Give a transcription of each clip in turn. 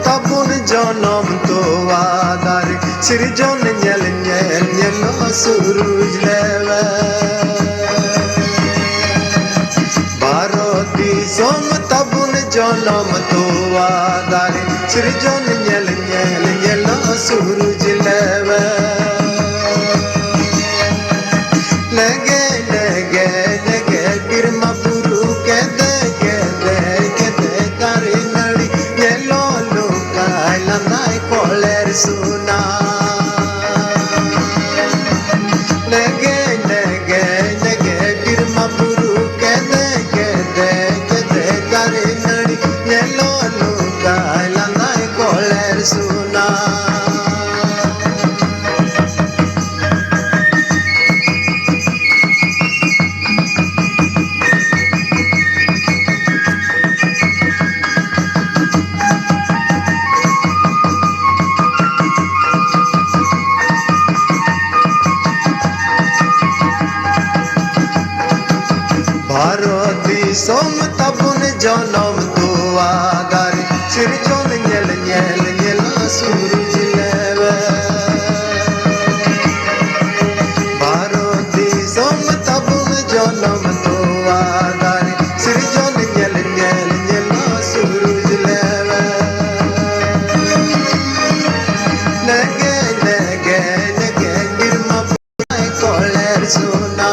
tabun jonom to adar sirjon nyel nyel nyelo suruj leva baroti som tabun jonom to adar sirjon nyel nyel nyelo suruj leva lege lege lege birma puru kede kede kede kare nadi nyelo loka lanai koler suna lege lege lege birma puru kede kede kede kare nadi nyelo loka lanai koler suna Bharti सोम तबुन जनम तो आगार सिरजोन nyel nyel nyel सूरज लेवे भारती सोम तबुन जनम तो आगार सिरजोन nyel nyel nyel सूरज लेवे लगे लगे लगे बिरमा पुराय कोलेर सुना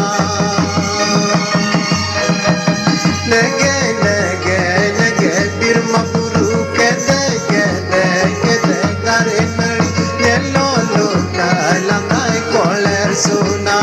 lege lege lege birma puru kede kede kede kare nadi nyelo loka langai koler suna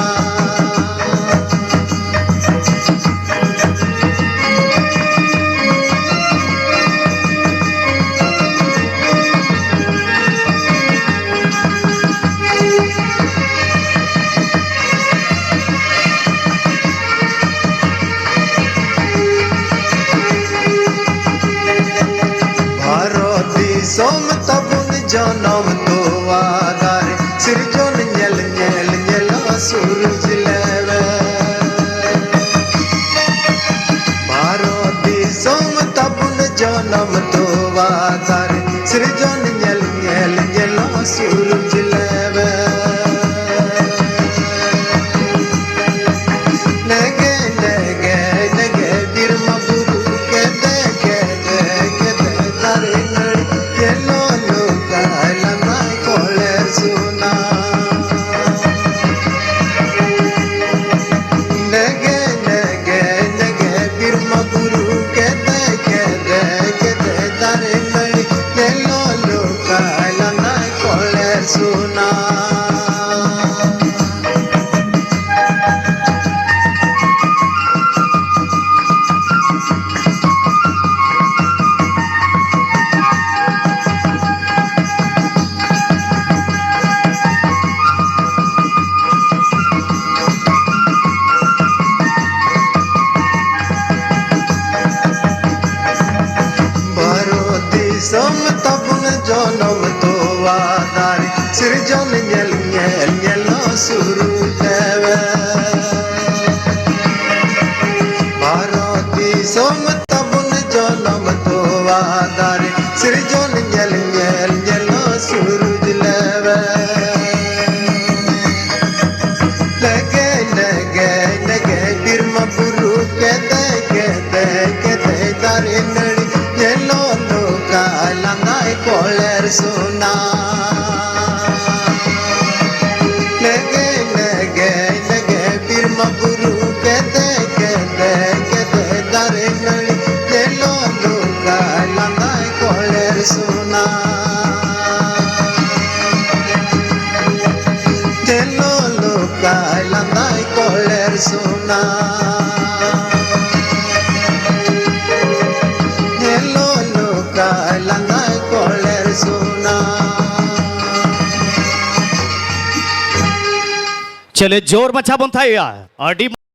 सोम तबुन जनम तो आगार सिरजोन nyel nyel nyel सूरज लेवे भारती सोम तबुन जनम तो आगार सिरजोन nyel nyel nyel सूरज लेवे लगे लगे लगे बिरमा पुरु kede kede kede kare nadi nyelo loka lanai koler suna lege lege lege birma puru kede kede kede kare nadi nyelo loka lanai koler suna सोम तबुन जनम तो आधार सिरजोन nyel nyel nyel सूरज लेवे भारती सोम तबुन जनम तो आधार सिरजोन nyel nyel nyel सूरज लेवे लगे लगे लगे बिरमा पुरु kede kede kede kare nadi nyelo loka langai koler suna lege lege lege birma puru kede kede kede kare nadi nyelo loka langai koler suna nyelo loka langai koler suna nyelo loka langai koler suna चले जोर मचा बन था यार